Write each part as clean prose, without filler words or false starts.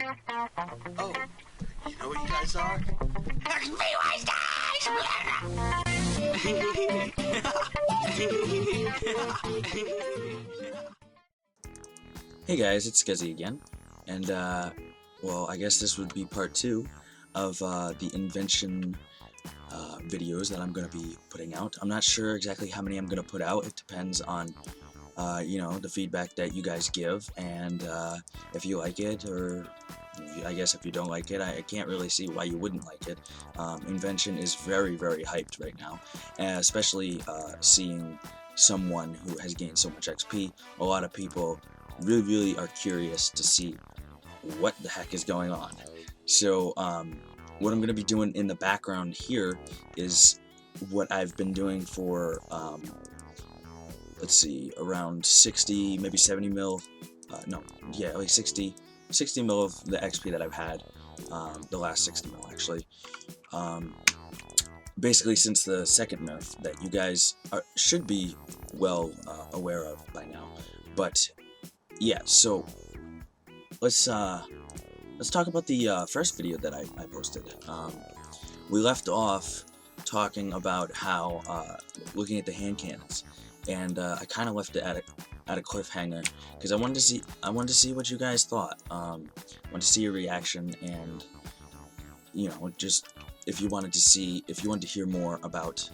Oh, you know what you guys are? Hey guys, it's Skizzy again, and well, I guess this would be part 2 of the Invention videos that I'm going to be putting out. I'm not sure exactly how many I'm going to put out. It depends on, you know, the feedback that you guys give, and if you like it, or I guess if you don't like it, I can't really see why you wouldn't like it. Invention is very, very hyped right now, especially seeing someone who has gained so much XP. A lot of people really are curious to see what the heck is going on. So what I'm going to be doing in the background here is what I've been doing for let's see, around 60, maybe 70 mil, no, yeah, like 60 mil of the XP that I've had, the last 60 mil actually, basically since the second nerf that you guys should be well aware of by now. But yeah, so let's talk about the first video that I posted. We left off talking about how looking at the hand cannons, and I kind of left it at a cliffhanger because I wanted to see what you guys thought. Wanted to see your reaction, and you know, just if you wanted to hear more about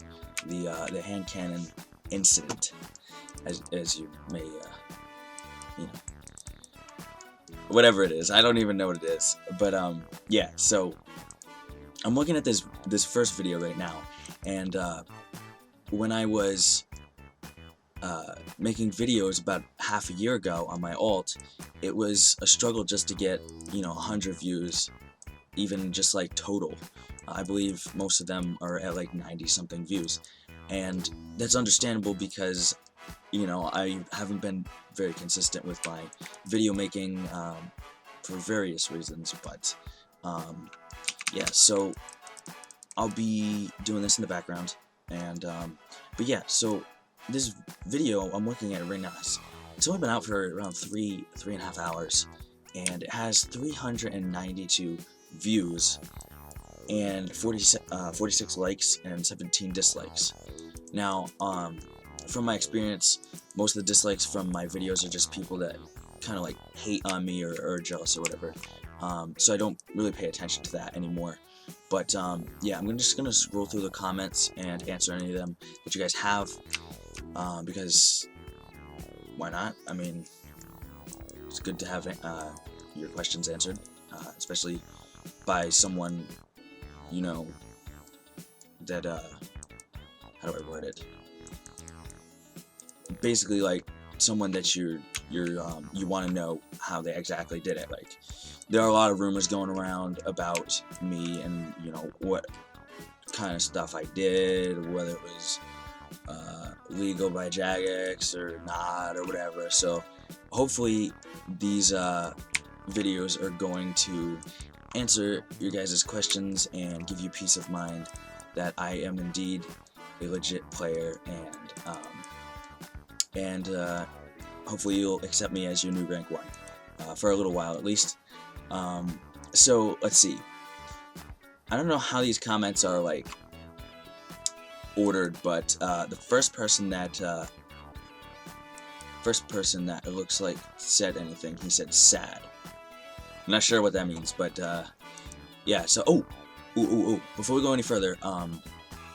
the hand cannon incident, as you may you know, whatever it is. I don't even know what it is, but yeah, so I'm looking at this first video right now, and when I was making videos about half a year ago on my alt, it was a struggle just to get, you know, 100 views, even just like total. I believe most of them are at like 90 something views, and that's understandable because, you know, I haven't been very consistent with my video making for various reasons, but yeah, so I'll be doing this in the background, and but yeah, so this video I'm looking at right now, it's only been out for around three and a half hours, and it has 392 views and 46 likes and 17 dislikes. Now, from my experience, most of the dislikes from my videos are just people that kind of like hate on me or are jealous or whatever. So I don't really pay attention to that anymore. But yeah, I'm just gonna scroll through the comments and answer any of them that you guys have, because why not? I mean, it's good to have your questions answered, especially by someone, you know, that how do I word it? Basically, like someone that you want to know how they exactly did it. Like, there are a lot of rumors going around about me and, you know, what kind of stuff I did, whether it was legal by Jagex or not or whatever. So hopefully these videos are going to answer your guys' questions and give you peace of mind that I am indeed a legit player, and hopefully you'll accept me as your new rank 1 for a little while at least. So let's see. I don't know how these comments are like ordered, but the first person that it looks like said anything, he said sad. I'm not sure what that means, but yeah. So before we go any further,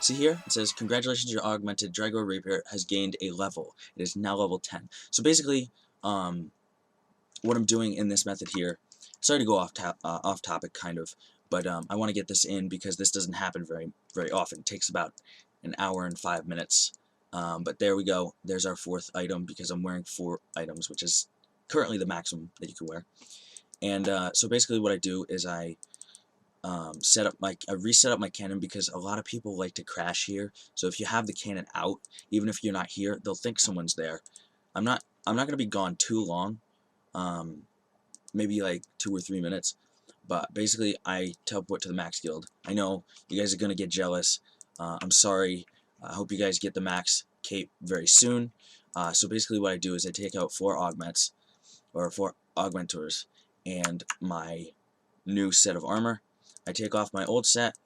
see here, it says, congratulations, your augmented Drago Rapier has gained a level. It is now level 10. So basically, what I'm doing in this method here, sorry to go off topic kind of, but I want to get this in because this doesn't happen very often. It takes about an hour and 5 minutes. But there we go. There's our 4th item because I'm wearing 4 items, which is currently the maximum that you can wear. And so basically what I do is I reset up my cannon because a lot of people like to crash here. So if you have the cannon out, even if you're not here, they'll think someone's there. I'm not gonna be gone too long, maybe like 2 or 3 minutes. But basically, I teleport to the max guild. I know you guys are gonna get jealous. I'm sorry. I hope you guys get the max cape very soon. So basically, what I do is I take out 4 augments or 4 augmentors and my new set of armor. I take off my old set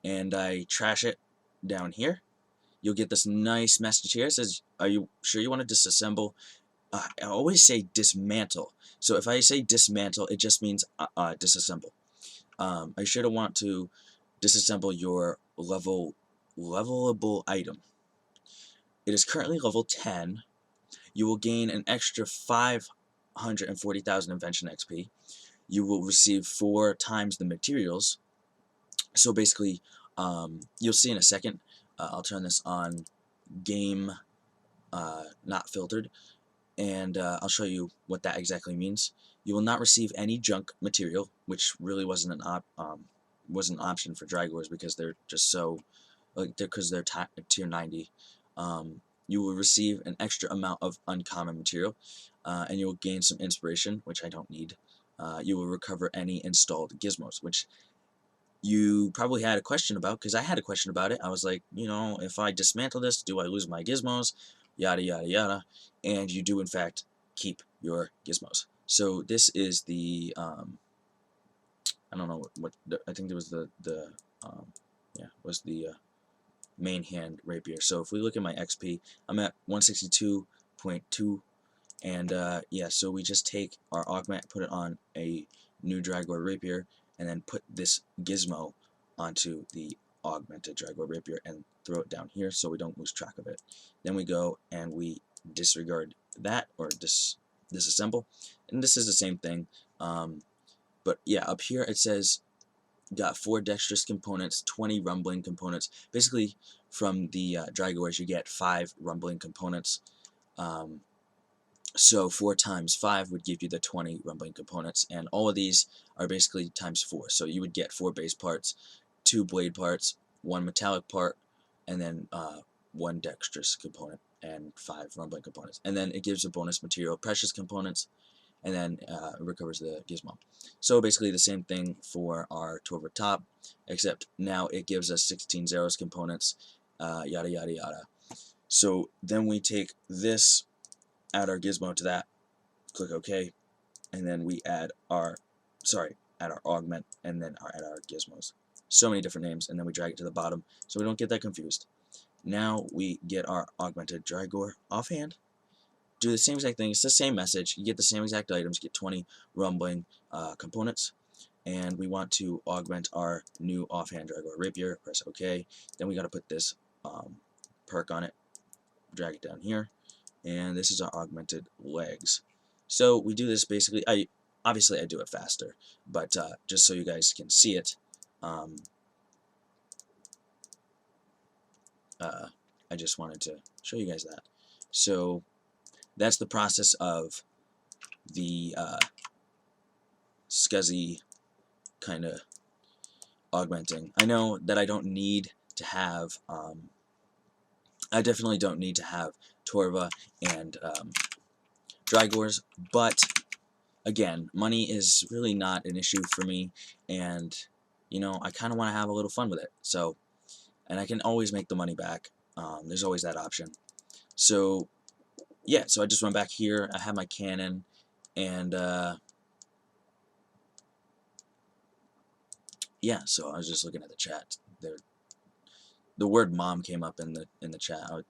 and I trash it down here. You'll get this nice message here. It says, are you sure you want to disassemble? I always say dismantle. So if I say dismantle, it just means disassemble. I should want to disassemble your levelable item. It is currently level 10. You will gain an extra 540,000 Invention XP. You will receive 4 times the materials. So basically, you'll see in a second. I'll turn this on game not filtered, and I'll show you what that exactly means. You will not receive any junk material, which really wasn't an option for Dragors because they're just so because they're tier 90. You will receive an extra amount of uncommon material, and you will gain some inspiration, which I don't need. You will recover any installed gizmos, which you probably had a question about, because I had a question about it. I was like, if I dismantle this, do I lose my gizmos? Yada, yada, yada. And you do, in fact, keep your gizmos. So this is the, I don't know what I think there was was the main hand rapier. So if we look at my XP, I'm at 162.2, and yeah, so we just take our augment, put it on a new Dragor rapier, and then put this gizmo onto the augmented Dragor rapier and throw it down here so we don't lose track of it. Then we go and we disregard that, or disassemble, and this is the same thing. But yeah, up here it says got 4 dexterous components, 20 rumbling components. Basically, from the Dragors you get 5 rumbling components. So 4 times 5 would give you the 20 rumbling components, and all of these are basically times 4. So you would get 4 base parts, 2 blade parts, 1 metallic part, and then 1 dexterous component, and 5 rumbling components. And then it gives a bonus material, precious components, and then it recovers the gizmo. So basically the same thing for our Torva top, except now it gives us 16 zeros components, yada yada yada. So then we take this, add our gizmo to that, click OK, and then we add our augment, and then add our gizmos. So many different names, and then we drag it to the bottom so we don't get that confused. Now we get our augmented Dragor offhand. Do the same exact thing. It's the same message. You get the same exact items. Get 20 rumbling components, and we want to augment our new offhand Dragor rapier. Press OK. Then we got to put this perk on it. Drag it down here, and this is our augmented legs. So we do this basically. Obviously I do it faster, but just so you guys can see it, I just wanted to show you guys that. So that's the process of the scuzzy kind of augmenting. I know that I don't need to have, I definitely don't need to have Torva and Dragors, but again, money is really not an issue for me, and I kind of want to have a little fun with it. So, and I can always make the money back. There's always that option. So yeah, so I just went back here. I have my cannon, and yeah, so I was just looking at the chat. The word "mom" came up in the chat. I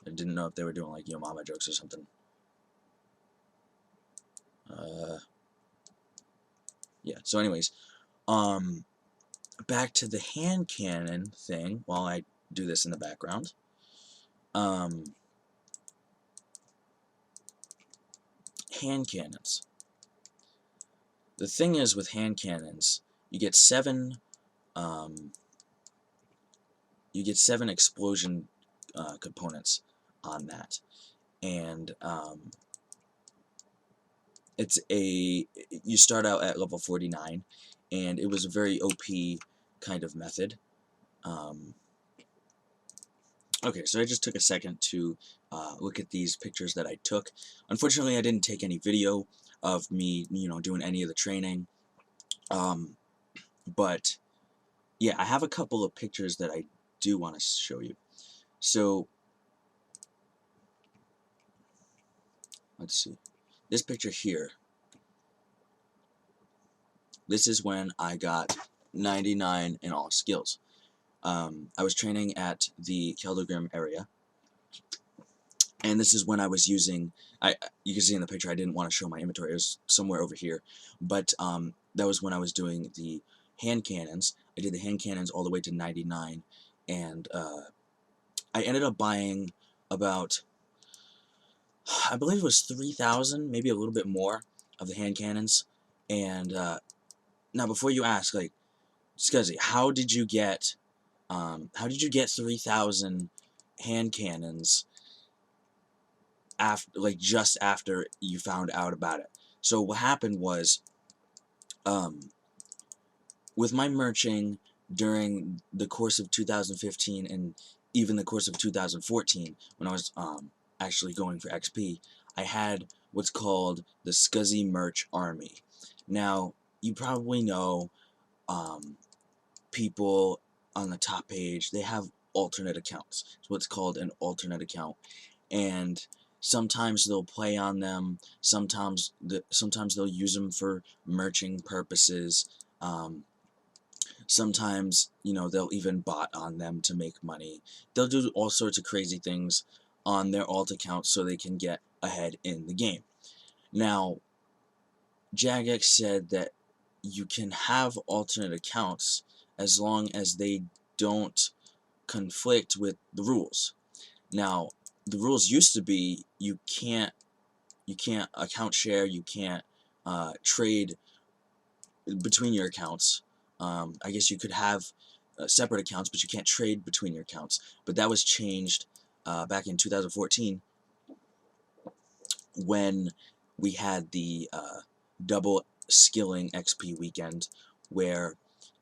didn't know if they were doing like "yo mama" jokes or something. Yeah. So, anyways, back to the hand cannon thing. While I do this in the background, hand cannons. The thing is with hand cannons, you get 7 explosion components on that, and you start out at level 49, and it was a very OP kind of method. Okay, so I just took a second to look at these pictures that I took. Unfortunately, I didn't take any video of me, doing any of the training. But yeah, I have a couple of pictures that I do want to show you. So let's see. This picture here this is when I got 99 in all skills. I was training at the Keldergrim area, and this is when I was using, you can see in the picture I didn't want to show my inventory, it was somewhere over here, but that was when I was doing the hand cannons. I did the hand cannons all the way to 99, and I ended up buying about, I believe it was 3,000, maybe a little bit more, of the hand cannons. And now, before you ask, like, Scuzzy, how did you get 3,000 hand cannons after, like, just after you found out about it? So what happened was, with my merching during the course of 2015 and even the course of 2014, when I was actually going for XP, I had what's called the Scuzzy Merch Army. Now, you probably know people on the top page, they have alternate accounts. It's what's called an alternate account. And sometimes they'll play on them, sometimes they'll use them for merching purposes. Sometimes, you know, they'll even bot on them to make money. They'll do all sorts of crazy things on their alt accounts so they can get ahead in the game. Now, Jagex said that you can have alternate accounts as long as they don't conflict with the rules. Now, the rules used to be you can't account share, you can't trade between your accounts. I guess you could have separate accounts, but you can't trade between your accounts. But that was changed back in 2014 when we had the double skilling XP weekend, where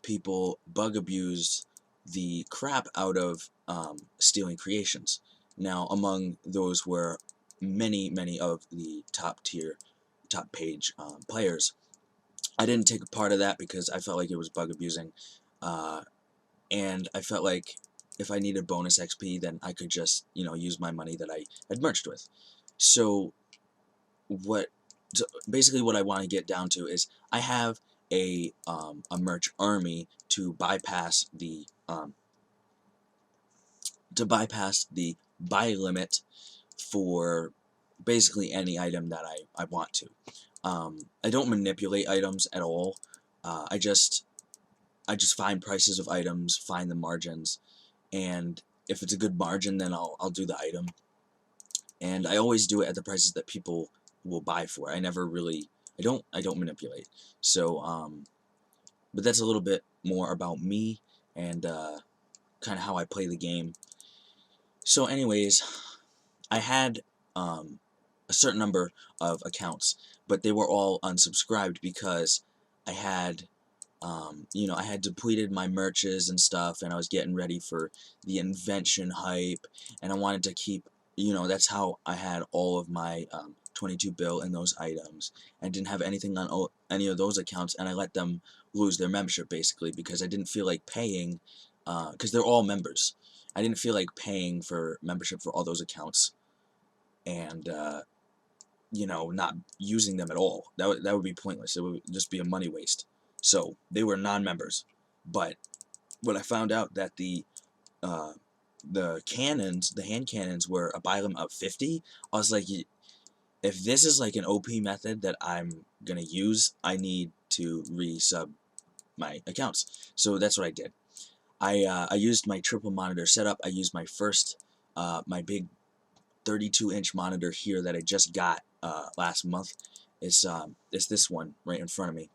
people bug abused the crap out of stealing creations. Now, among those were many of the top page players. I didn't take a part of that because I felt like it was bug abusing, and I felt like if I needed bonus XP, then I could just, you know, use my money that I had merged with. So basically what I want to get down to is I have a merch army to bypass the buy limit for basically any item that I want to. I don't manipulate items at all. I just find prices of items, find the margins, and if it's a good margin, then I'll do the item. And I always do it at the prices that people will buy for. I never really, I don't manipulate. So, but that's a little bit more about me and kind of how I play the game. So, anyways, I had a certain number of accounts, but they were all unsubscribed because I had, you know, I had depleted my merches and stuff, and I was getting ready for the Invention hype, and I wanted to keep, you know, that's how I had all of my 22 bill in those items, and didn't have anything on any of those accounts, and I let them lose their membership, basically, because I didn't feel like paying, because they're all members. I didn't feel like paying for membership for all those accounts, and you know, not using them at all. That would be pointless. It would just be a money waste. So they were non-members. But when I found out that the cannons, the hand cannons, were a buy limit of 50, I was like, if this is like an OP method that I'm gonna use, I need to resub my accounts. So that's what I did. I used my triple monitor setup. I used my first my big 32-inch monitor here that I just got last month. It's this one right in front of me.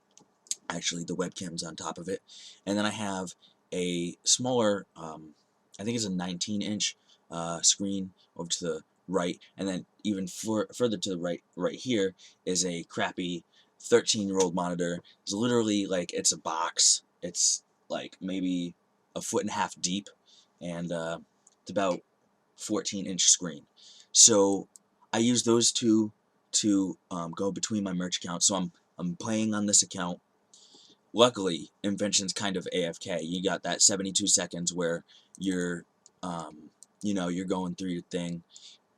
Actually, the webcam's on top of it. And then I have a smaller, I think it's a 19-inch screen over to the right, and then even further to the right here is a crappy 13-year-old monitor. It's literally like it's a box. It's like maybe a 1.5 feet deep, and it's about 14-inch screen. So I use those two to go between my merch accounts. So I'm playing on this account. Luckily, Invention's kind of AFK. You got that 72 seconds where you're, you know, you're going through your thing,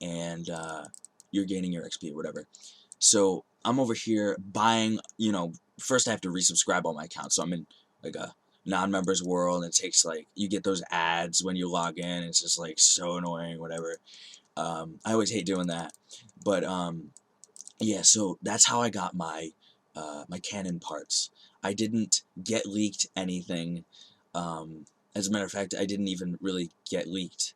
and you're gaining your XP or whatever. So I'm over here buying, you know, first I have to resubscribe all my accounts, so I'm in like a non-members world, and it takes like, you get those ads when you log in, and it's just like so annoying, whatever. I always hate doing that, but yeah, so that's how I got my my Canon parts. I didn't get leaked anything. As a matter of fact, I didn't even really get leaked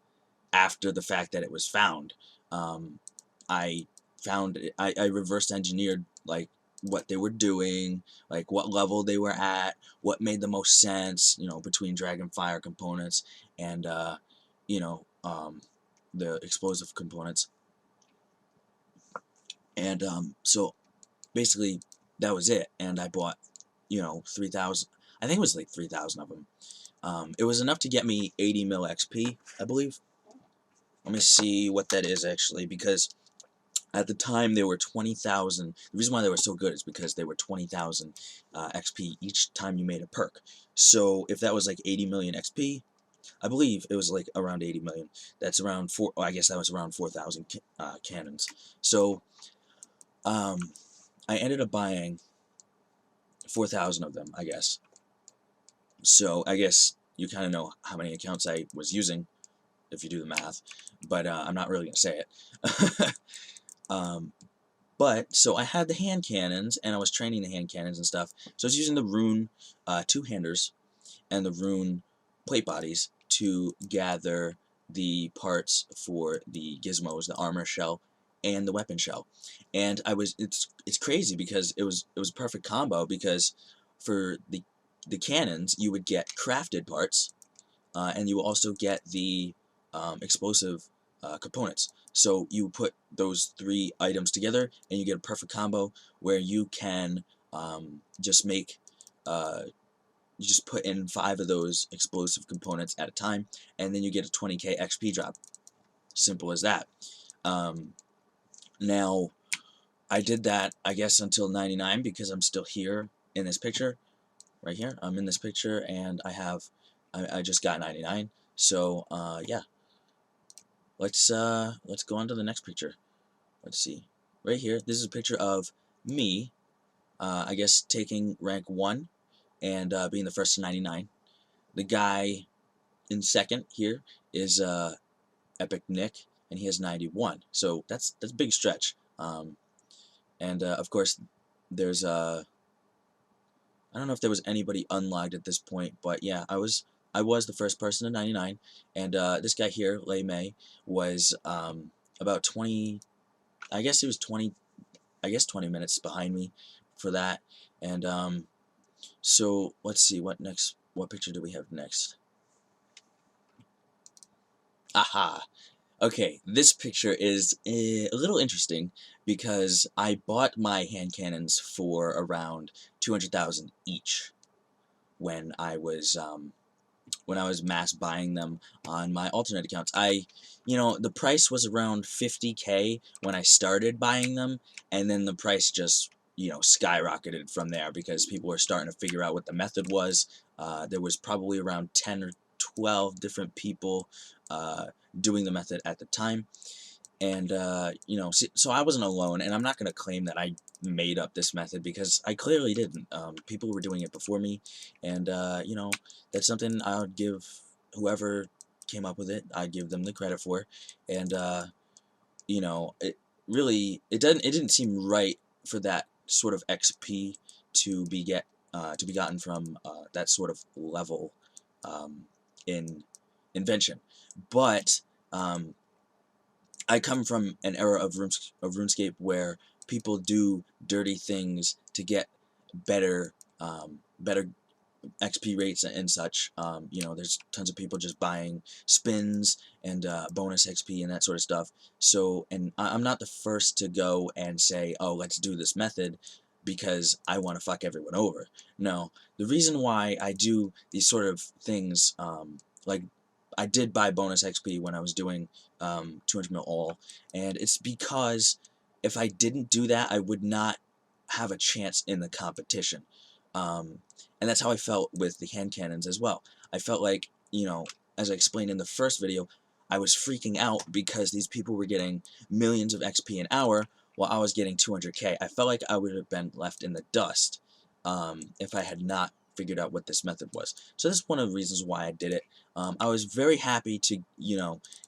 after the fact that it was found. Um, I I reverse engineered like what they were doing, like what level they were at, what made the most sense, you know, between Dragonfire components and you know, the explosive components. And so basically that was it. And I bought, you know, 3,000. I think it was like 3,000 of them. It was enough to get me 80 mil XP, I believe. Let me see what that is actually, because at the time they were 20,000. The reason why they were so good is because they were 20,000 XP each time you made a perk. So if that was like 80 million XP, I believe it was like around 80 million. That's around four. Oh, I guess that was around 4,000 cannons. So I ended up buying 4,000 of them, I guess. So I guess you kind of know how many accounts I was using if you do the math, but I'm not really gonna say it. um, But, so I had the hand cannons, and I was training the hand cannons and stuff. So I was using the rune two-handers and the rune plate bodies to gather the parts for the gizmos, the armor shell, and the weapon shell. And it's crazy because it was a perfect combo, because for the cannons you would get crafted parts, and you will also get the explosive components. So you put those three items together, and you get a perfect combo where you can just make, you just put in 5 of those explosive components at a time, and then you get a 20k XP drop. Simple as that. Now, I did that, I guess, until 99, because I'm still here in this picture. Right here, I'm in this picture, and I just got 99. So, yeah. Let's go on to the next picture. Let's see. Right here, this is a picture of me, I guess taking rank 1 and being the first to 99. The guy in second here is Epic Nick, and he has 91. So that's a big stretch. And of course, there's I don't know if there was anybody unlocked at this point, but yeah, I was the first person to 99, and this guy here, Lei Mei, was about 20. I guess it was 20. I guess 20 minutes behind me for that, and so let's see what next. What picture do we have next? Aha. Okay, this picture is a little interesting because I bought my hand cannons for around 200,000 each when I was mass buying them on my alternate accounts. You know, the price was around 50k when I started buying them, and then the price just, you know, skyrocketed from there because people were starting to figure out what the method was. There was probably around 10 or 12 different people doing the method at the time. And, you know, so I wasn't alone, and I'm not going to claim that I made up this method because I clearly didn't. People were doing it before me, and, you know, that's something I would give whoever came up with it, I'd give them the credit for. And, you know, it didn't seem right for that sort of XP to be gotten from that sort of level in Invention. But, I come from an era of RuneScape where people do dirty things to get better better XP rates and such. You know, there's tons of people just buying spins and bonus XP and that sort of stuff. So, and I'm not the first to go and say, oh, let's do this method because I want to fuck everyone over. No, the reason why I do these sort of things, like I did buy bonus XP when I was doing 200 mil all, and it's because if I didn't do that, I would not have a chance in the competition. And that's how I felt with the hand cannons as well. I felt like, you know, as I explained in the first video, I was freaking out because these people were getting millions of XP an hour while I was getting 200k. I felt like I would have been left in the dust. if I had not figured out what this method was. So this is one of the reasons why I did it. I was very happy to,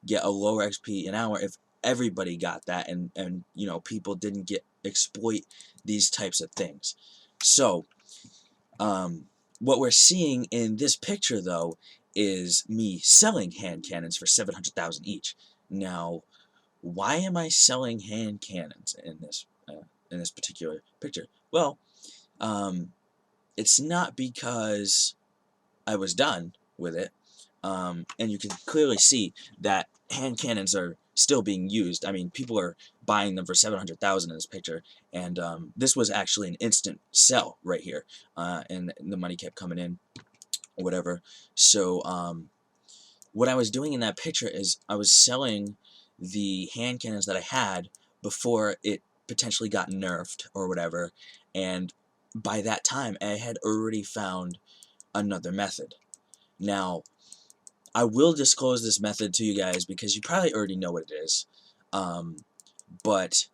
get a lower XP an hour if everybody got that, and people didn't exploit these types of things. So what we're seeing in this picture, though, is me selling hand cannons for 700,000 each. Now, why am I selling hand cannons in this particular picture? Well, it's not because I was done with it, and you can clearly see that hand cannons are still being used. I mean, people are buying them for 700,000 in this picture, and this was actually an instant sell right here, and the money kept coming in, or whatever. So, what I was doing in that picture is I was selling the hand cannons that I had before it potentially got nerfed or whatever, and by that time I had already found another method. Now, I will disclose this method to you guys because you probably already know what it is, but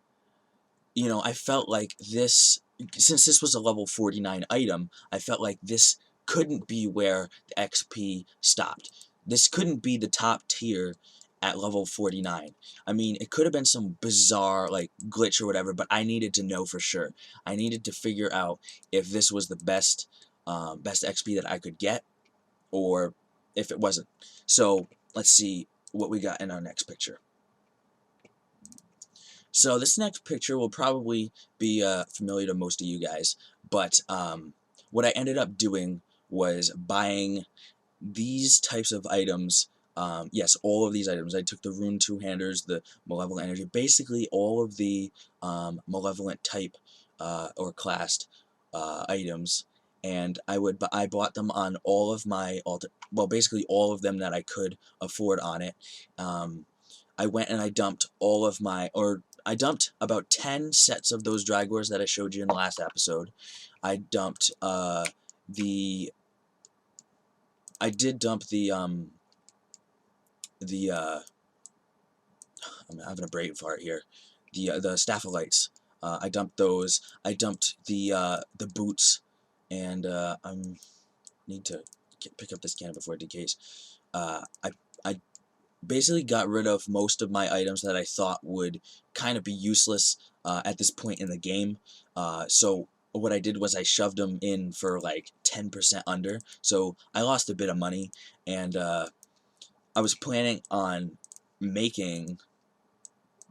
I felt like this, since this was a level 49 item, I felt like this couldn't be where the XP stopped. This couldn't be the top tier at level 49. I mean, it could have been some bizarre, like, glitch or whatever, but I needed to know for sure. I needed to figure out if this was the best XP that I could get, or if it wasn't. So, let's see what we got in our next picture. So this next picture will probably be familiar to most of you guys, but what I ended up doing was buying these types of items. Yes, all of these items. I took the rune two-handers, the malevolent energy, basically all of the malevolent type or classed items, and I bought them on all of my basically all of them that I could afford on it. I went and I dumped I dumped about 10 sets of those Dragors that I showed you in the last episode. I dumped I did dump I'm having a brain fart here. The Staphyllites. I dumped those. I dumped the boots, and I need to pick up this cannon before it decays. I basically got rid of most of my items that I thought would kind of be useless at this point in the game. So what I did was I shoved them in for like 10% under. So I lost a bit of money, and I was planning on making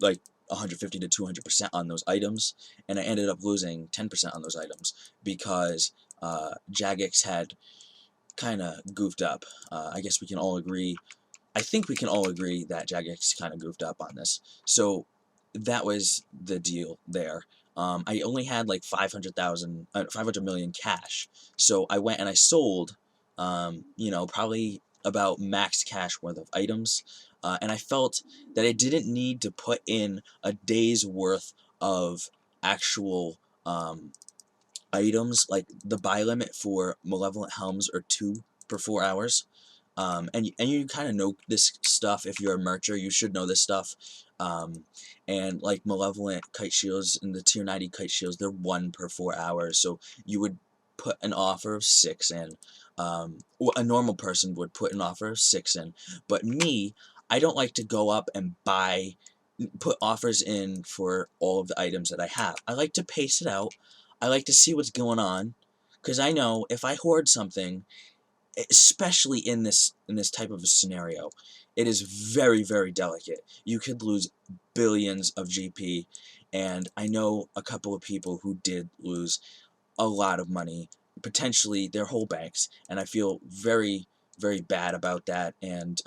like 150 to 200% on those items, and I ended up losing 10% on those items because Jagex had kind of goofed up. I guess we can all agree. I think we can all agree that Jagex kind of goofed up on this. So that was the deal there. I only had like 500 million cash. So I went and I sold, probably about max cash worth of items. And I felt that I didn't need to put in a day's worth of actual items. Like the buy limit for Malevolent Helms are 2 per 4 hours. And you kind of know this stuff if you're a mercher. You should know this stuff. And like Malevolent Kite Shields and the tier 90 Kite Shields, they're 1 per 4 hours. So you would put an offer of 6 in. A normal person would put an offer of 6 in. But me, I don't like to go up and put offers in for all of the items that I have. I like to pace it out. I like to see what's going on, because I know if I hoard something, especially in this type of a scenario, it is very, very delicate. You could lose billions of GP, and I know a couple of people who did lose a lot of money, potentially their whole banks, and I feel very, very bad about that, and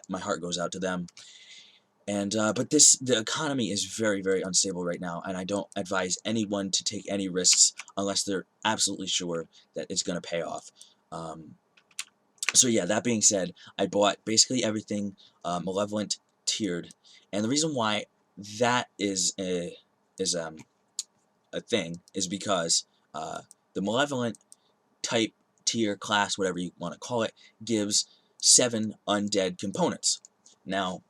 my heart goes out to them. And but the economy is very, very unstable right now, and I don't advise anyone to take any risks unless they're absolutely sure that it's going to pay off. So yeah, that being said, I bought basically everything Malevolent tiered, and the reason why that is a thing is because the Malevolent type, tier, class, whatever you want to call it, gives 7 undead components. Now,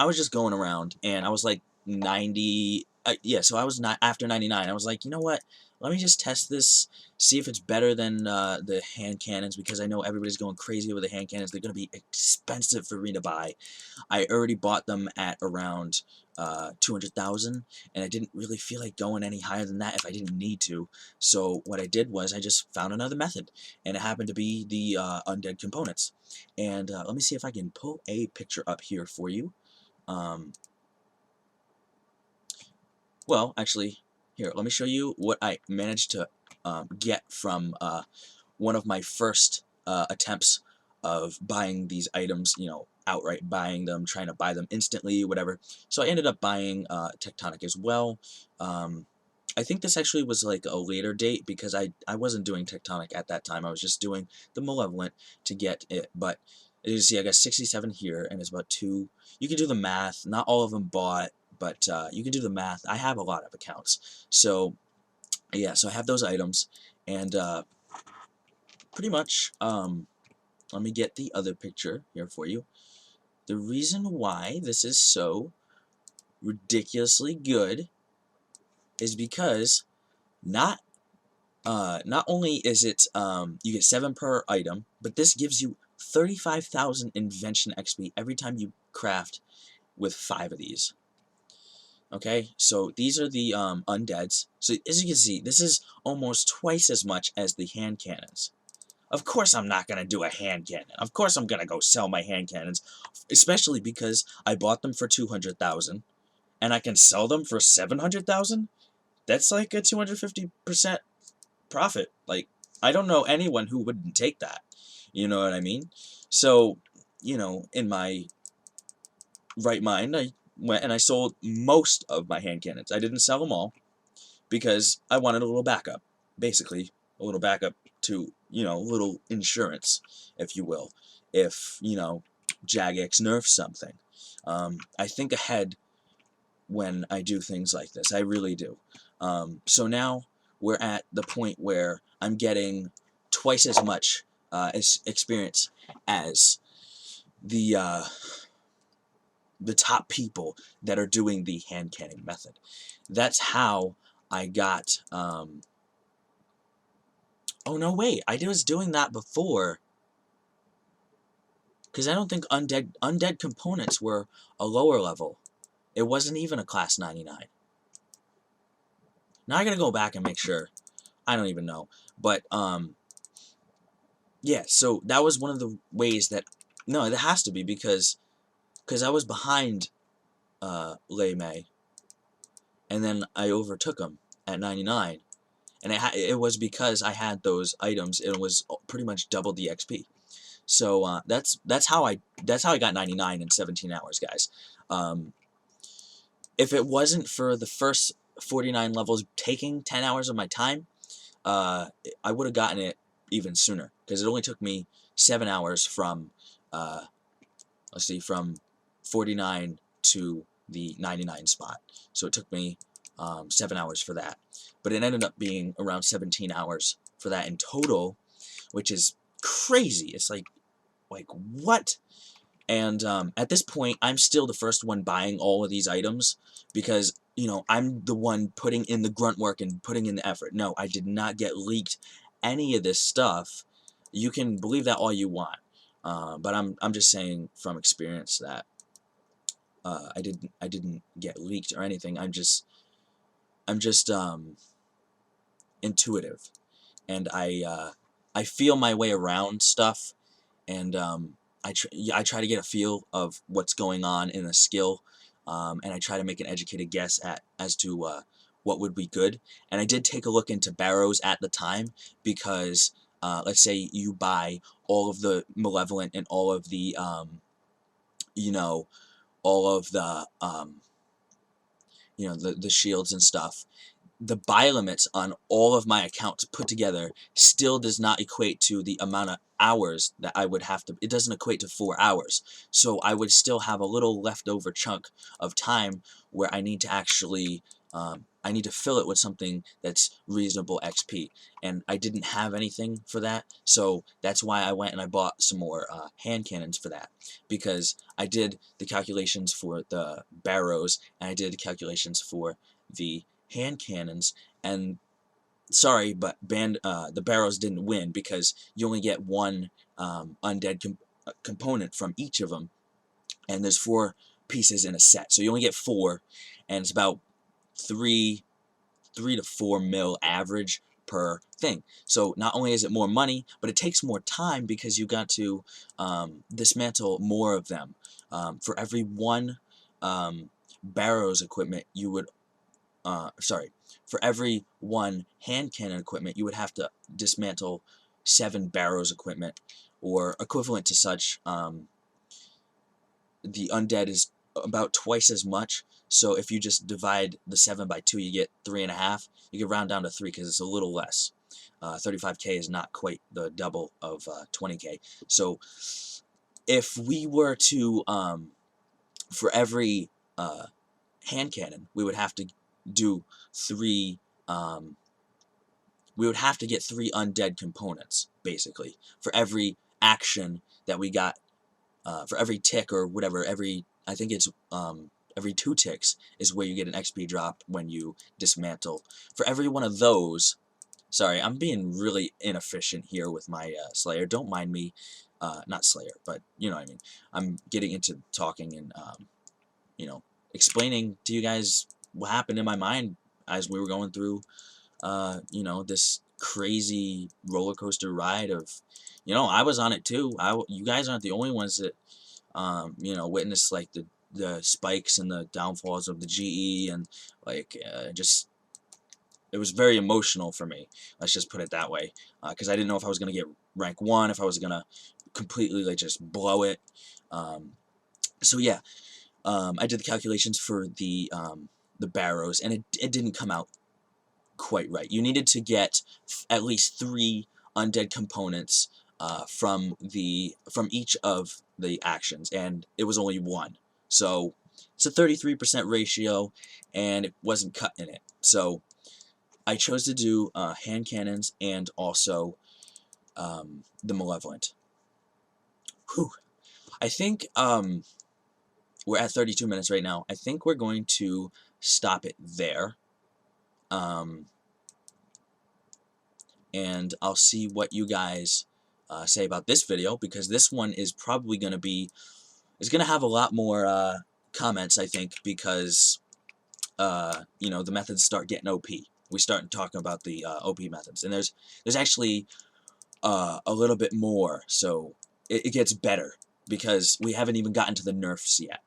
I was just going around, and I was like 90, yeah, so I was not after 99. I was like, you know what? Let me just test this, see if it's better than the hand cannons, because I know everybody's going crazy over the hand cannons. They're going to be expensive for me to buy. I already bought them at around 200,000, and I didn't really feel like going any higher than that if I didn't need to. So what I did was I just found another method, and it happened to be the undead components. And let me see if I can pull a picture up here for you. Well, actually, here, let me show you what I managed to get from one of my first attempts of buying these items, you know, outright buying them, trying to buy them instantly, whatever. So I ended up buying Tectonic as well. I think this actually was like a later date, because I wasn't doing Tectonic at that time. I was just doing the Malevolent to get it. But as you see, I got 67 here, and it's about 2. You can do the math. Not all of them bought, but you can do the math. I have a lot of accounts. So yeah, so I have those items, and pretty much, let me get the other picture here for you. The reason why this is so ridiculously good is because not only is it you get 7 per item, but this gives you 35,000 invention XP every time you craft with 5 of these. Okay, so these are the undeads. So as you can see, this is almost twice as much as the hand cannons. Of course I'm not going to do a hand cannon. Of course I'm going to go sell my hand cannons, especially because I bought them for 200,000 and I can sell them for 700,000. That's like a 250% profit. Like, I don't know anyone who wouldn't take that. You know what I mean? So, you know, in my right mind, I went and I sold most of my hand cannons. I didn't sell them all because I wanted a little backup. Basically, a little backup to, you know, a little insurance, if you will. If, you know, Jagex nerfs something. I think ahead when I do things like this. I really do. So now we're at the point where I'm getting twice as much experience as the top people that are doing the hand canning method. That's how I got. Oh no, wait! I was doing that before, because I don't think undead components were a lower level. It wasn't even a class 99. Now I gotta go back and make sure. I don't even know, but yeah. So that was one of the ways that. No, it has to be because I was behind Lei Mei, and then I overtook him at 99, and it was because I had those items. It was pretty much double the XP. So that's how I got 99 in 17 hours, guys. If it wasn't for the first 49 levels taking 10 hours of my time, I would have gotten it even sooner, because it only took me 7 hours from let's see, from 49 to the 99 spot. So it took me 7 hours for that. But it ended up being around 17 hours for that in total, which is crazy. It's like what? And at this point, I'm still the first one buying all of these items because, you know, I'm the one putting in the grunt work and putting in the effort. No, I did not get leaked any of this stuff. You can believe that all you want. But I'm just saying from experience that I didn't get leaked or anything. I'm just intuitive, and I feel my way around stuff, and I try to get a feel of what's going on in a skill, and I try to make an educated guess as to what would be good. And I did take a look into barrows at the time because let's say you buy all of the Malevolent and all of the you know, all of the you know, the shields and stuff. The buy limits on all of my accounts put together still does not equate to the amount of hours that I would have to. It doesn't equate to 4 hours. So I would still have a little leftover chunk of time where I need to actually I need to fill it with something that's reasonable XP, and I didn't have anything for that, so that's why I went and I bought some more hand cannons for that, because I did the calculations for the barrows and I did the calculations for the hand cannons, and sorry, but the barrels didn't win because you only get one undead component from each of them, and there's 4 pieces in a set, so you only get 4, and it's about 3 to 4 mil average per thing. So not only is it more money, but it takes more time because you got to dismantle more of them. For every 1 barrows equipment, you would for every 1 hand cannon equipment, you would have to dismantle 7 barrows equipment, or equivalent to such. The undead is about twice as much, so if you just divide the 7 by 2, you get 3.5. You can round down to 3 because it's a little less. 35k is not quite the double of 20k. So if we were to, for every hand cannon, we would have to do 3, we would have to get 3 undead components, basically, for every action that we got. For every tick or whatever, I think it's every 2 ticks is where you get an XP drop when you dismantle. For every one of those, sorry, I'm being really inefficient here with my Slayer. Don't mind me, not Slayer, but you know what I mean. I'm getting into talking and you know, explaining to you guys what happened in my mind as we were going through you know, this crazy roller coaster ride of, you know, I was on it too. You guys aren't the only ones that, you know, witnessed like the spikes and the downfalls of the GE, and like just, it was very emotional for me. Let's just put it that way, because I didn't know if I was gonna get rank 1, if I was gonna completely like just blow it. So yeah, I did the calculations for the barrows, and it didn't come out quite right. You needed to get at least 3 undead components from each of the actions, and it was only 1. So it's a 33% ratio, and it wasn't cut in it. So I chose to do hand cannons and also the Malevolent. Whew. I think we're at 32 minutes right now. I think we're going to stop it there. And I'll see what you guys say about this video, because this one is probably going to be, is going to have a lot more comments, I think, because you know, the methods start getting OP. We start talking about the OP methods, and there's actually a little bit more, so it gets better, because we haven't even gotten to the nerfs yet.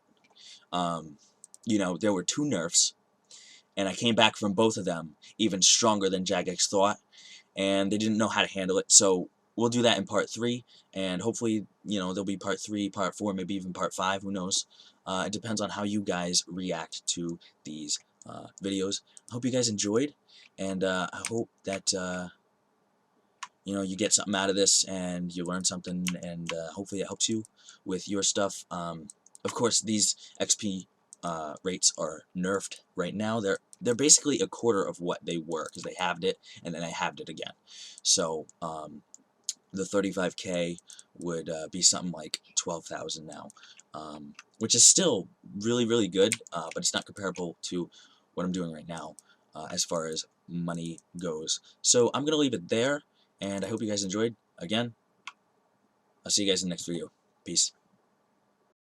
You know, there were 2 nerfs, and I came back from both of them even stronger than Jagex thought, and they didn't know how to handle it. So we'll do that in part 3, and hopefully, you know, there'll be part 3, part 4, maybe even part 5, who knows. It depends on how you guys react to these videos. I hope you guys enjoyed, and I hope that you know, you get something out of this, and you learn something, and hopefully it helps you with your stuff. Of course, these XP rates are nerfed right now. They're basically a quarter of what they were, because they halved it, and then they halved it again. So the 35k would be something like 12,000 now, which is still really, really good, but it's not comparable to what I'm doing right now as far as money goes. So I'm going to leave it there, and I hope you guys enjoyed. Again, I'll see you guys in the next video. Peace.